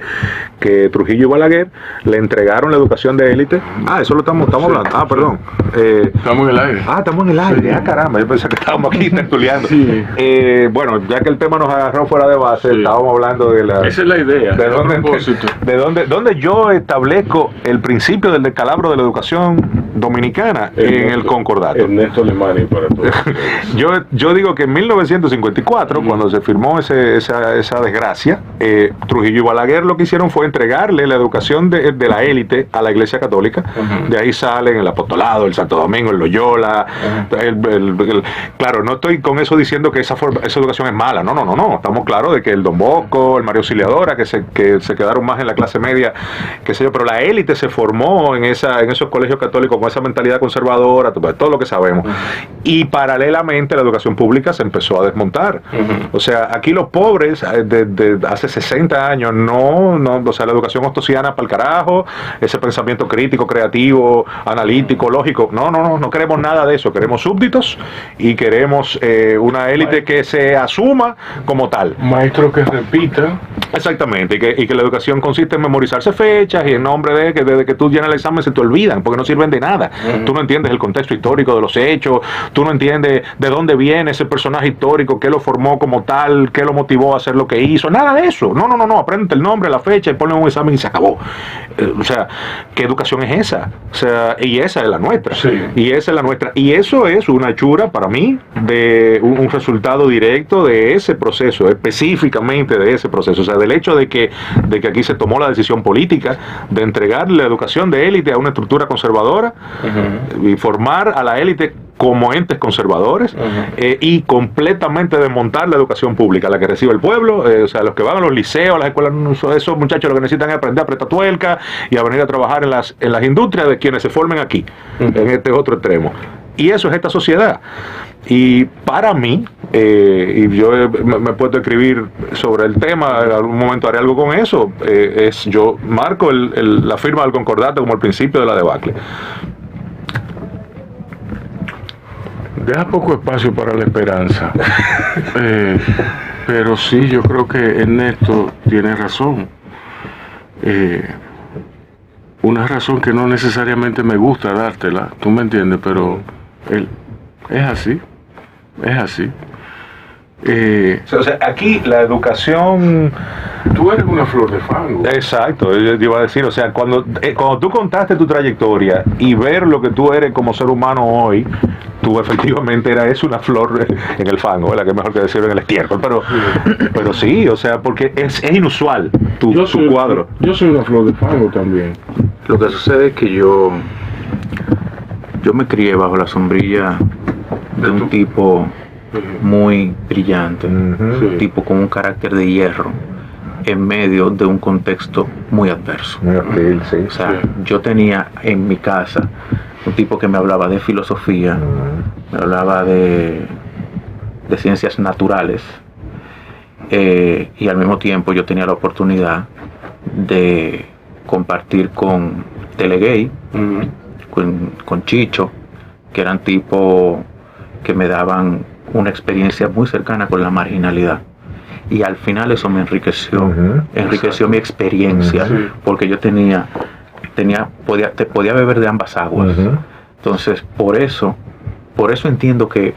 que Trujillo y Balaguer le entregaron la educación de élite. Eso lo estamos hablando. Perdón. Estamos en el aire. Estamos en el aire. Caramba, yo pensé que estábamos aquí tertuleando. Sí. Bueno, ya que el tema nos agarró fuera de base, estábamos hablando de la... Esa es la idea. De dónde yo establezco el principio del descalabro de la educación dominicana en el concordato. Ernesto Lemani para todos. yo digo que en 1954, cuando se firmó esa desgracia, Trujillo y Balaguer lo que hicieron fue entregarle la educación de la élite a la Iglesia Católica. De ahí salen el apostolado, el Santo Domingo, el Loyola. Claro, no estoy con eso diciendo que esa educación es mala. No. Estamos claros de que el Don Bosco, el María Auxiliadora, que se quedaron más en la clase media, qué sé yo, pero la élite se formó en esos colegios católicos con esa mentalidad conservadora, todo lo que sabemos. Y paralelamente la educación pública se empezó a desmontar. O sea, aquí los pobres de hace 60 años o sea, la educación ostosiana para el carajo, ese pensamiento crítico, creativo, analítico, lógico, no queremos nada de eso, queremos súbditos y queremos una élite que se asuma como tal. Maestros que repitan. Exactamente, y que la educación consiste en memorizarse fechas y en nombre de que desde que tú llenas el examen se te olvidan, porque no sirven de nada. Tú no entiendes el contexto histórico de los hechos, tú no entiendes de dónde viene ese personaje histórico, qué lo formó como tal, qué lo motivó a hacer lo que hizo, nada de eso. No, aprende el nombre, la fecha y ponle un examen y se acabó. O sea, ¿qué educación es esa? O sea, y esa es la nuestra. Sí. Y esa es la nuestra. Y eso es una hechura para mí de un resultado directo de ese proceso, específicamente de ese proceso. O sea, del hecho de que aquí se tomó la decisión política de entregar la educación de élite a una estructura conservadora y formar a la élite como entes conservadores y completamente desmontar la educación pública, la que recibe el pueblo, o sea, los que van a los liceos, a las escuelas, esos muchachos lo que necesitan es aprender a apretar tuerca y a venir a trabajar en las industrias de quienes se formen aquí, en este otro extremo. Y eso es esta sociedad. Y para mí, y yo me he puesto a escribir sobre el tema, en algún momento haré algo con eso, yo marco la firma del concordato como el principio de la debacle. Deja poco espacio para la esperanza. Pero sí, yo creo que Ernesto tiene razón. Una razón que no necesariamente me gusta dártela, tú me entiendes, pero es así. O sea, aquí la educación... Tú eres una flor de fango. Exacto, yo iba a decir, o sea, cuando tú contaste tu trayectoria y ver lo que tú eres como ser humano hoy, tú efectivamente eres una flor en el fango, ¿verdad? Que es mejor que decirlo en el estiércol, pero sí, o sea, porque es inusual tu cuadro. Yo soy una flor de fango también. Lo que sucede es que yo me crié bajo la sombrilla de un tipo muy brillante, un tipo con un carácter de hierro en medio de un contexto muy adverso. Muy hostil, sí. O sea, yo tenía en mi casa un tipo que me hablaba de filosofía, me hablaba de ciencias naturales, y al mismo tiempo yo tenía la oportunidad de compartir con Telegay, con Chicho, que eran tipos que me daban una experiencia muy cercana con la marginalidad. Y al final eso me enriqueció mi experiencia, porque yo podía beber de ambas aguas. Entonces, por eso entiendo que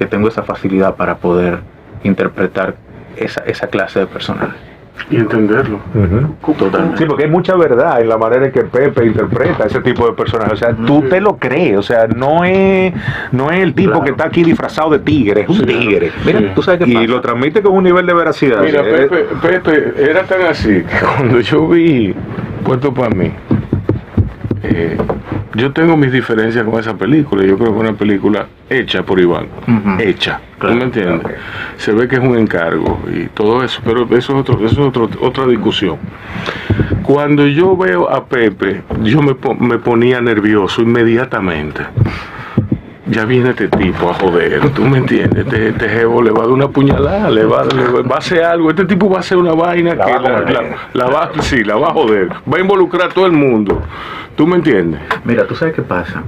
tengo esa facilidad para poder interpretar esa clase de personajes. Y entenderlo. Totalmente. Sí, porque hay mucha verdad en la manera en que Pepe interpreta ese tipo de personajes. O sea, tú te lo crees. O sea, no es el tipo que está aquí disfrazado de tigre, es un tigre. Mira, tú sabes qué pasa. Y lo transmite con un nivel de veracidad. Mira, Pepe era tan así que cuando yo vi Puesto para mí, yo tengo mis diferencias con esa película. Yo creo que es una película hecha por Iván. Hecha. Claro, ¿tú me entiendes? Okay. Se ve que es un encargo y todo eso, pero eso es otra discusión. Cuando yo veo a Pepe, yo me ponía nervioso inmediatamente. Ya viene este tipo a joder, ¿tú me entiendes? Este jevo le va a dar una puñalada, le va a hacer algo. Este tipo va a hacer una vaina la va a joder. Va a involucrar a todo el mundo. ¿Tú me entiendes? Mira, ¿tú sabes qué pasa?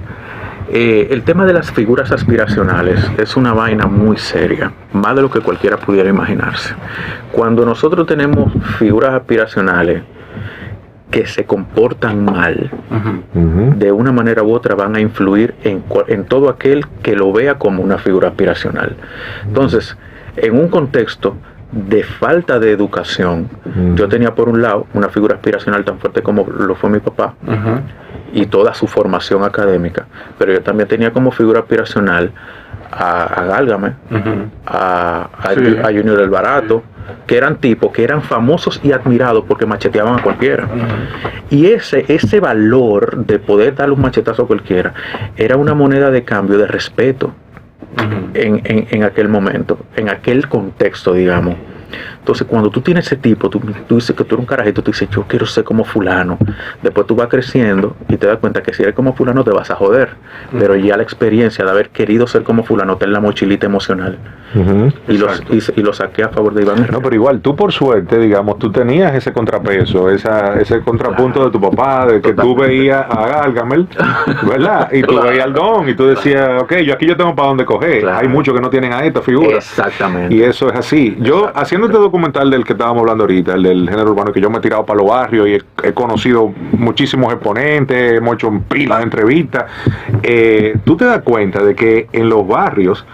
El tema de las figuras aspiracionales es una vaina muy seria, más de lo que cualquiera pudiera imaginarse. Cuando nosotros tenemos figuras aspiracionales que se comportan mal, de una manera u otra van a influir en todo aquel que lo vea como una figura aspiracional. Entonces, en un contexto de falta de educación, yo tenía por un lado una figura aspiracional tan fuerte como lo fue mi papá, y toda su formación académica, pero yo también tenía como figura aspiracional a Gálgame, a Junior el Barato, que eran tipos que eran famosos y admirados porque macheteaban a cualquiera. Y ese valor de poder darle un machetazo a cualquiera era una moneda de cambio de respeto en aquel momento, en aquel contexto, digamos. Entonces, cuando tú tienes ese tipo, tú dices que tú eres un carajito, tú dices, yo quiero ser como fulano. Después tú vas creciendo y te das cuenta que si eres como fulano te vas a joder. Pero ya la experiencia de haber querido ser como fulano te en la mochilita emocional. Y lo saqué a favor de Iván Herrera. No, pero igual, tú por suerte, digamos, tú tenías ese contrapeso, ese contrapunto de tu papá, de que tú veías a Gargamel, ¿verdad? Y tú veías al Don, y tú decías, ok, aquí yo tengo para dónde coger. Hay muchos que no tienen a esta figura. Exactamente. Y eso es así. Yo, haciendo este documental del que estábamos hablando ahorita, el del género urbano, que yo me he tirado para los barrios y he conocido muchísimos exponentes, hemos hecho pilas de entrevistas, tú te das cuenta de que en los barrios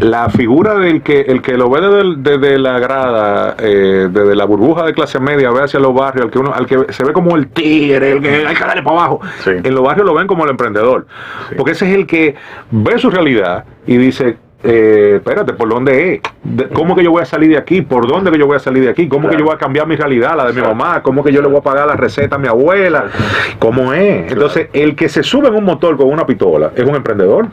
la figura del que el que lo ve desde la grada, desde la burbuja de clase media, ve hacia los barrios, al que se ve como el tigre, el que hay que darle para abajo, en los barrios lo ven como el emprendedor, porque ese es el que ve su realidad y dice, espérate, ¿por dónde es? ¿Cómo que yo voy a salir de aquí? ¿Por dónde que yo voy a salir de aquí? ¿Cómo que yo voy a cambiar mi realidad, la de mi mamá? ¿Cómo que yo le voy a pagar la receta a mi abuela? ¿Cómo es? Entonces, el que se sube en un motor con una pistola es un emprendedor.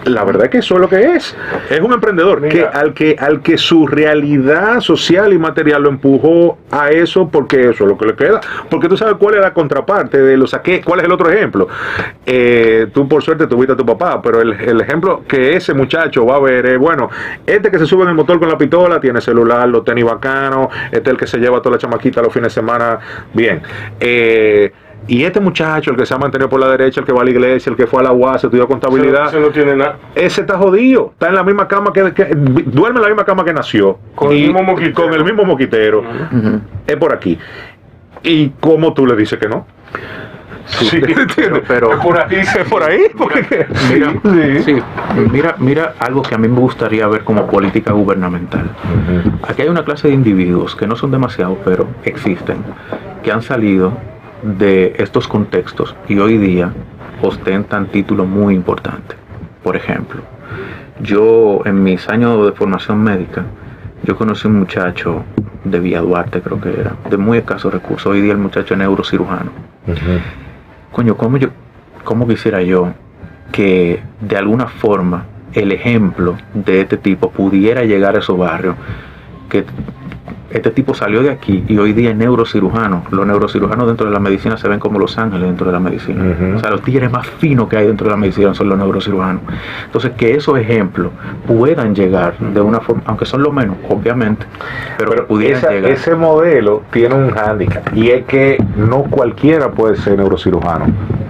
La verdad es que eso es lo que es un emprendedor. Mira, al que su realidad social y material lo empujó a eso, porque eso es lo que le queda. Porque tú sabes cuál es la contraparte de lo saqué. ¿Cuál es el otro ejemplo? Tú por suerte tuviste a tu papá, pero el ejemplo que ese muchacho va a ver es, bueno, este que se sube en el motor con la pistola tiene celular, los tenis bacanos, este es el que se lleva a toda la chamaquita los fines de semana, bien. Y este muchacho, el que se ha mantenido por la derecha, el que va a la iglesia, el que fue a la UAS, estudió contabilidad, ese no tiene nada. Ese está jodido, está en la misma cama que duerme en la misma cama que nació, con el mismo moquitero. Es por aquí. ¿Y cómo tú le dices que no? Sí, pero es por ahí. Porque, mira algo que a mí me gustaría ver como política gubernamental. Aquí hay una clase de individuos que no son demasiados, pero existen, que han salido de estos contextos y hoy día ostentan títulos muy importantes. Por ejemplo, yo en mis años de formación médica, yo conocí un muchacho de Villa Duarte, creo que era, de muy escasos recursos. Hoy día el muchacho es neurocirujano. Coño, ¿cómo quisiera yo que de alguna forma el ejemplo de este tipo pudiera llegar a esos barrios? Que este tipo salió de aquí y hoy día es neurocirujano. Los neurocirujanos dentro de la medicina se ven como los ángeles dentro de la medicina. O sea, los tigres más finos que hay dentro de la medicina son los neurocirujanos. Entonces, que esos ejemplos puedan llegar de una forma, aunque son lo menos, obviamente, pero pudieran llegar. Ese modelo tiene un hándicap, y es que no cualquiera puede ser neurocirujano.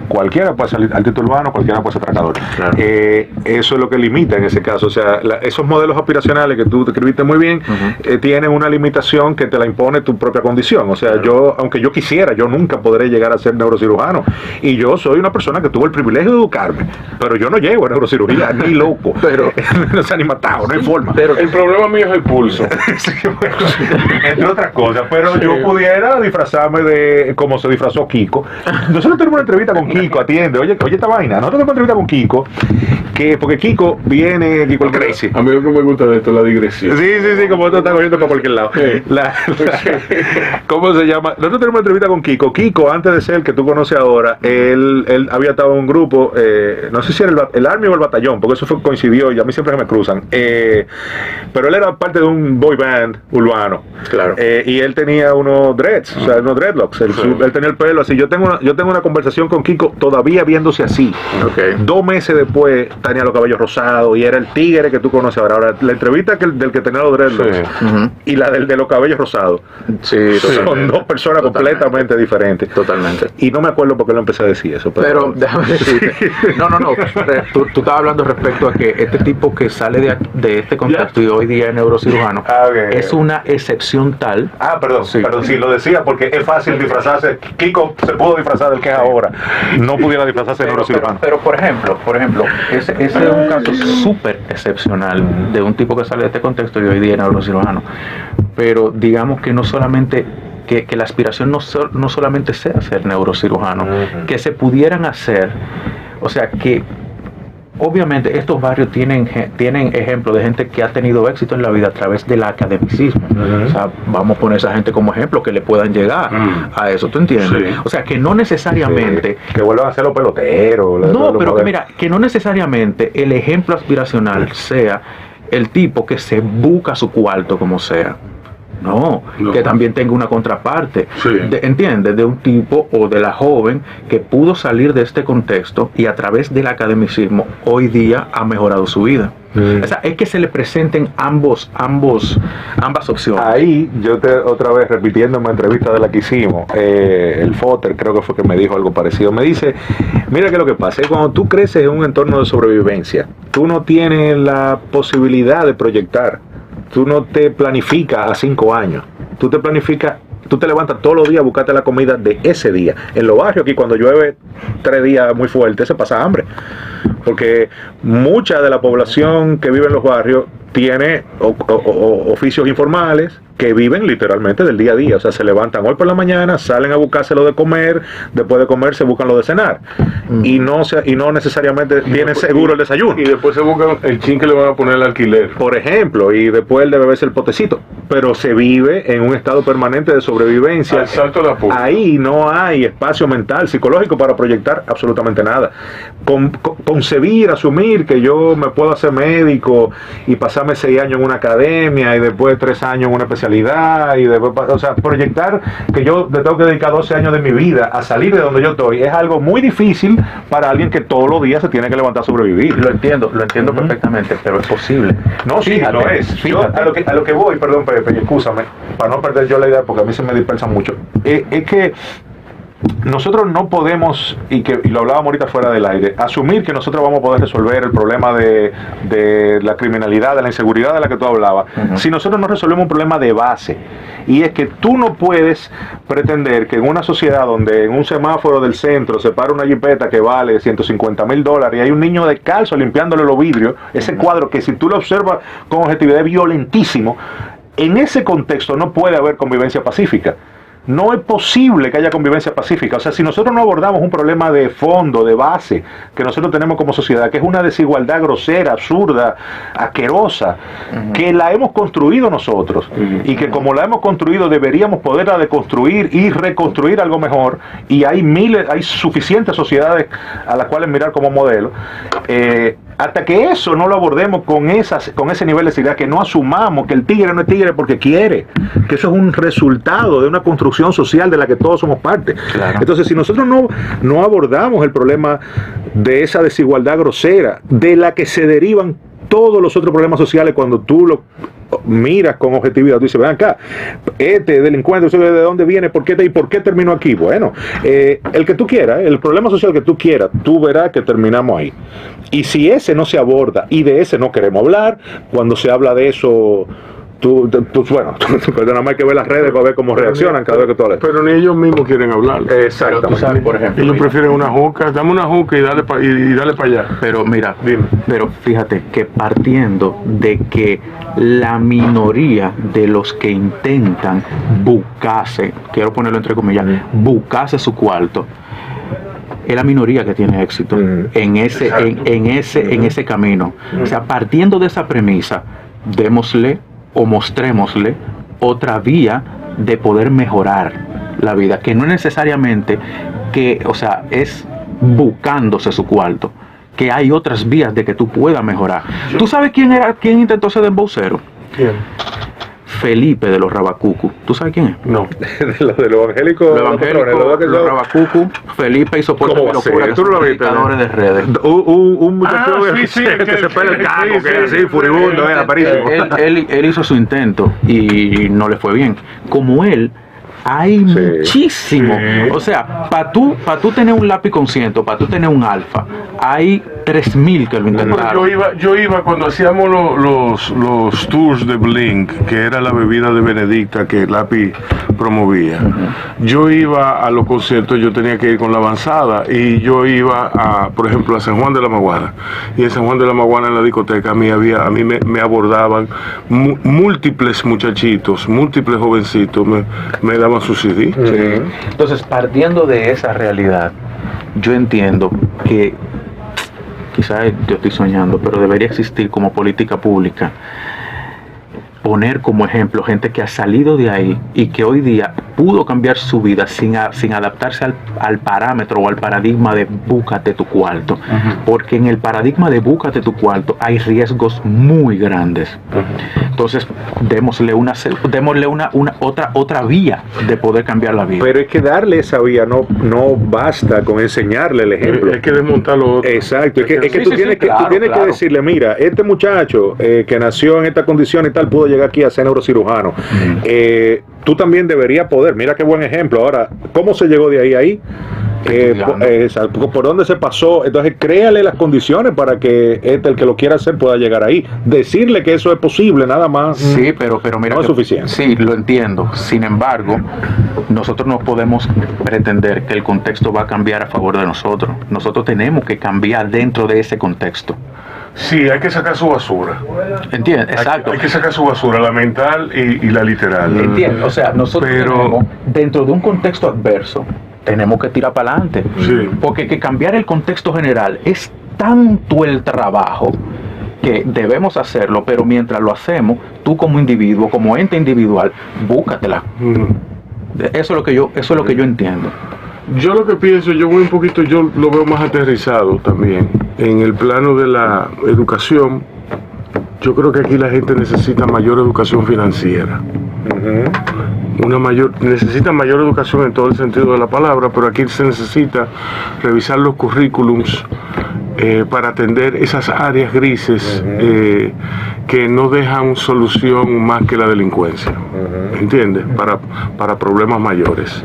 cualquiera puede ser artista urbano, cualquiera puede ser atracador. Claro. Eso es lo que limita en ese caso. O sea, esos modelos aspiracionales que tú describiste muy bien, tienen una limitación que te la impone tu propia condición. O sea, aunque yo quisiera, yo nunca podré llegar a ser neurocirujano. Y yo soy una persona que tuvo el privilegio de educarme, pero yo no llego a neurocirugía, ni loco. Pero no se ha ni matado, no hay forma. Pero el problema mío es el pulso. Entre otras cosas, pero yo pudiera disfrazarme de como se disfrazó Kiko. Nosotros tenemos una entrevista con Kiko, atiende, oye esta vaina, nosotros tenemos una entrevista con Kiko, porque Kiko viene, Kiko el Crazy. A mí lo que me gusta de esto es la digresión. Sí, como tú estás cogiendo para cualquier lado. ¿Cómo se llama? Nosotros tenemos una entrevista con Kiko. Kiko, antes de ser el que tú conoces ahora, él había estado en un grupo, no sé si era el Army o el Batallón, porque eso coincidió y a mí siempre me cruzan. Pero él era parte de un boy band urbano. Claro. Y él tenía unos dreads, o sea, unos dreadlocks. Él tenía el pelo así. Yo tengo una conversación con Kiko todavía viéndose así. Okay. 2 meses después tenía los cabellos rosados y era el tigre que tú conoces ahora. Ahora, la entrevista del que tenía los dreadlocks y la de los cabellos rosados son 2 personas completamente diferentes. Totalmente. Y no me acuerdo por qué lo empecé a decir eso. Pero déjame decirte. No. Tú estabas hablando respecto a que este tipo que sale de este contexto y hoy día es neurocirujano es una excepción tal. Perdón, sí, lo decía porque es fácil disfrazarse. Kiko se pudo disfrazar del que es ahora. No pudiera disfrazarse de neurocirujano. Pero por ejemplo, ese es un caso súper excepcional de un tipo que sale de este contexto y hoy día es neurocirujano. Pero digamos que no solamente que la aspiración no solamente sea ser neurocirujano, que se pudieran hacer, o sea, que obviamente estos barrios tienen ejemplos de gente que ha tenido éxito en la vida a través del academicismo. O sea, vamos a poner a esa gente como ejemplo que le puedan llegar a eso, ¿tú entiendes? Sí. O sea, que no necesariamente que vuelvan a ser los peloteros. Que no necesariamente el ejemplo aspiracional sea el tipo que se busca su cuarto como sea. No, que también tenga una contraparte, ¿entiendes? De un tipo o de la joven que pudo salir de este contexto y a través del academicismo hoy día ha mejorado su vida. O sea, es que se le presenten ambas opciones. Ahí, otra vez repitiendo una entrevista de la que hicimos, el Foster creo que fue que me dijo algo parecido. Me dice, mira que lo que pasa es cuando tú creces en un entorno de sobrevivencia, tú no tienes la posibilidad de proyectar. Tú no te planificas a 5 años. Tú te levantas todos los días a buscarte la comida de ese día. En los barrios aquí cuando llueve 3 días muy fuerte se pasa hambre. Porque mucha de la población que vive en los barrios tiene oficios informales que viven literalmente del día a día. O sea, se levantan hoy por la mañana, salen a buscárselo de comer, después de comer se buscan lo de cenar. Y no necesariamente tienen seguro el desayuno. Y después se buscan el chin que le van a poner al alquiler. Por ejemplo, y después el de beberse el potecito. Pero se vive en un estado permanente de sobrevivencia. Al salto de la puerta. Ahí no hay espacio mental, psicológico para proyectar absolutamente nada. Concebir, asumir que yo me puedo hacer médico y pasarme 6 años en una academia y después 3 años en una especialidad y después, o sea, proyectar que yo le tengo que dedicar 12 años de mi vida a salir de donde yo estoy es algo muy difícil para alguien que todos los días se tiene que levantar a sobrevivir. Lo entiendo perfectamente, pero es posible. No, sí, fíjate, lo es. Yo, a lo que voy, perdón, Pepe, y excúsame, para no perder yo la idea porque a mí se me dispersa mucho, es que nosotros no podemos, y lo hablábamos ahorita fuera del aire, asumir que nosotros vamos a poder resolver el problema de la criminalidad, de la inseguridad de la que tú hablabas, si nosotros no resolvemos un problema de base. Y es que tú no puedes pretender que en una sociedad donde en un semáforo del centro se para una jipeta que vale $150,000 y hay un niño descalzo limpiándole los vidrios, ese cuadro que si tú lo observas con objetividad es violentísimo, en ese contexto no puede haber convivencia pacífica. No es posible que haya convivencia pacífica. O sea, si nosotros no abordamos un problema de fondo, de base, que nosotros tenemos como sociedad, que es una desigualdad grosera, absurda, asquerosa, que la hemos construido nosotros, y que como la hemos construido deberíamos poderla deconstruir y reconstruir algo mejor, y hay suficientes sociedades a las cuales mirar como modelo, hasta que eso no lo abordemos con ese nivel de seriedad, que no asumamos que el tigre no es tigre porque quiere, que eso es un resultado de una construcción social de la que todos somos parte. Claro. Entonces, si nosotros no abordamos el problema de esa desigualdad grosera, de la que se derivan todos los otros problemas sociales, cuando tú lo miras con objetividad, tú dices, ven acá, este delincuente, ¿de dónde viene? ¿Por qué terminó aquí? Bueno, el que tú quieras, el problema social que tú quieras, tú verás que terminamos ahí. Y si ese no se aborda y de ese no queremos hablar, cuando se habla de eso, nada más hay que ver las redes para ver cómo reaccionan cada vez que tú hablas. Pero ni ellos mismos quieren hablar. Exactamente. Tú sabes, por ejemplo, Ellos prefieren una juca, dame una juca y dale para allá. Pero mira, Dime. pero fíjate que partiendo de que la minoría de los que intentan buscarse, quiero ponerlo entre comillas, buscarse su cuarto, es la minoría que tiene éxito en ese camino. O sea, partiendo de esa premisa, démosle o mostrémosle otra vía de poder mejorar la vida, que no es necesariamente es buscándose su cuarto, que hay otras vías de que tú puedas mejorar. ¿Tú sabes quién intentó ser embaucero? ¿Quién? Felipe de los Rabacucu. ¿Tú sabes quién es? No. de los evangélicos. Los Rabacucu. Felipe hizo por ¿Cómo va a ser? ¿Tú no lo viste? De redes. Un muchacho que se pega el caco, que es así, furibundo, aparísimo. Él hizo su intento y no le fue bien. Como él, hay muchísimo. Sí. O sea, para tú tener un lápiz consciente, para tú tener un alfa, hay 3.000 que lo intentaron. Yo iba cuando hacíamos los tours de Blink, que era la bebida de Benedicta que Lápiz promovía. Yo iba a los conciertos, yo tenía que ir con la avanzada y yo iba por ejemplo, a San Juan de la Maguana. Y en San Juan de la Maguana, en la discoteca, a mí me abordaban múltiples muchachitos, múltiples jovencitos, me daban su CD. Entonces, partiendo de esa realidad, yo entiendo que quizás yo estoy soñando, pero debería existir como política pública poner como ejemplo gente que ha salido de ahí y que hoy día pudo cambiar su vida sin adaptarse al parámetro o al paradigma de búscate tu cuarto. Porque en el paradigma de búscate tu cuarto hay riesgos muy grandes. Entonces, démosle otra vía de poder cambiar la vida. Pero es que darle esa vía no basta con enseñarle el ejemplo. Hay que desmontar lo otro. Exacto, es que tú tienes que decirle, mira, este muchacho que nació en esta condición y tal pudo llegar aquí a ser neurocirujano. Tú también deberías poder, mira qué buen ejemplo. Ahora, ¿cómo se llegó de ahí? ¿Por dónde se pasó? Entonces, créale las condiciones para que el que lo quiera hacer pueda llegar ahí. Decirle que eso es posible, nada más. Sí, pero mira, no es suficiente. Sí, lo entiendo. Sin embargo, nosotros no podemos pretender que el contexto va a cambiar a favor de nosotros. Nosotros tenemos que cambiar dentro de ese contexto. Sí, hay que sacar su basura. ¿Entiendes? Exacto. Hay que sacar su basura, la mental y la literal. ¿Entiendes? O sea, nosotros tenemos, dentro de un contexto adverso, tenemos que tirar para adelante. Sí. Porque que cambiar el contexto general es tanto el trabajo que debemos hacerlo, pero mientras lo hacemos, tú como individuo, como ente individual, búscatela. Eso es lo que yo entiendo. Yo lo que pienso, yo lo veo más aterrizado también. En el plano de la educación, yo creo que aquí la gente necesita mayor educación financiera. Necesita mayor educación en todo el sentido de la palabra, pero aquí se necesita revisar los currículums para atender esas áreas grises que no dejan solución más que la delincuencia, ¿entiendes? Para problemas mayores.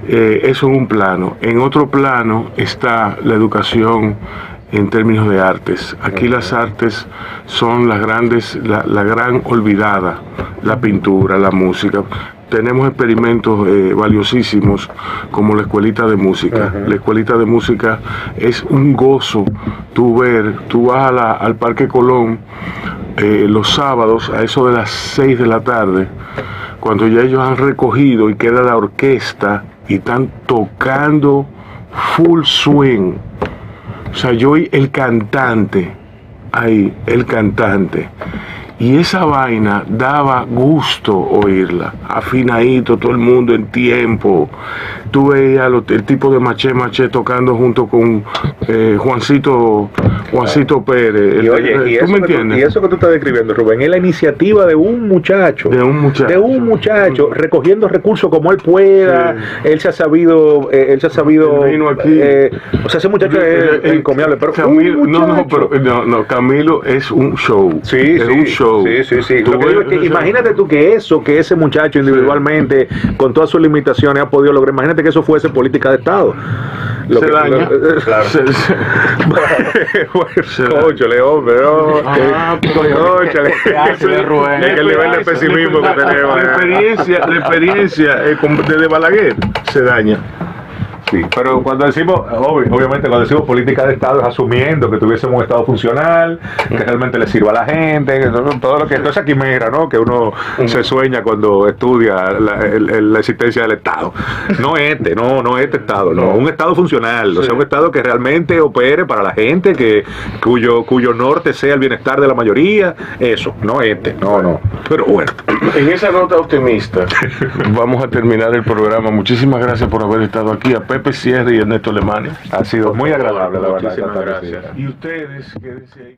Eso en un plano. En otro plano está la educación en términos de artes. Aquí las artes son las grandes, la gran olvidada, la pintura, la música. Tenemos experimentos valiosísimos como la escuelita de música. La escuelita de música es un gozo. Tú vas al Parque Colón los sábados a eso de las 6 de la tarde, cuando ya ellos han recogido y queda la orquesta y están tocando full swing. O sea, yo oí el cantante ahí, Y esa vaina daba gusto oírla, afinadito, todo el mundo en tiempo. Tú veías el tipo de Maché tocando junto con Juancito Pérez. Y oye, ¿Tú me entiendes? Y eso que tú estás describiendo, Rubén, es la iniciativa de un muchacho. De un muchacho recogiendo recursos como él pueda. Sí. Él se ha sabido. Vino aquí. O sea, ese muchacho es encomiable. Pero Camilo, Camilo es un show. Sí, es un show. Sí. Lo que digo es que imagínate tú que ese muchacho individualmente, con todas sus limitaciones, ha podido lograr. Imagínate que eso fuese política de Estado. Daña. Claro. Cóchale, hombre. Es que el nivel de pesimismo que tenemos. La experiencia desde Balaguer se daña. Sí, pero cuando decimos, obviamente cuando decimos política de Estado es asumiendo que tuviésemos un Estado funcional, que realmente le sirva a la gente, que todo lo que toda esa quimera, ¿no? Que uno se sueña cuando estudia la existencia del Estado. No este Estado, no, un Estado funcional, o sea, un Estado que realmente opere para la gente, cuyo norte sea el bienestar de la mayoría, eso, no. Pero bueno. En esa nota optimista vamos a terminar el programa. Muchísimas gracias por haber estado aquí. A Pepe Sierra y Ernesto Alemania. Ha sido muy agradable, la verdad. Muchísimas gracias. Y ustedes, quédense ahí.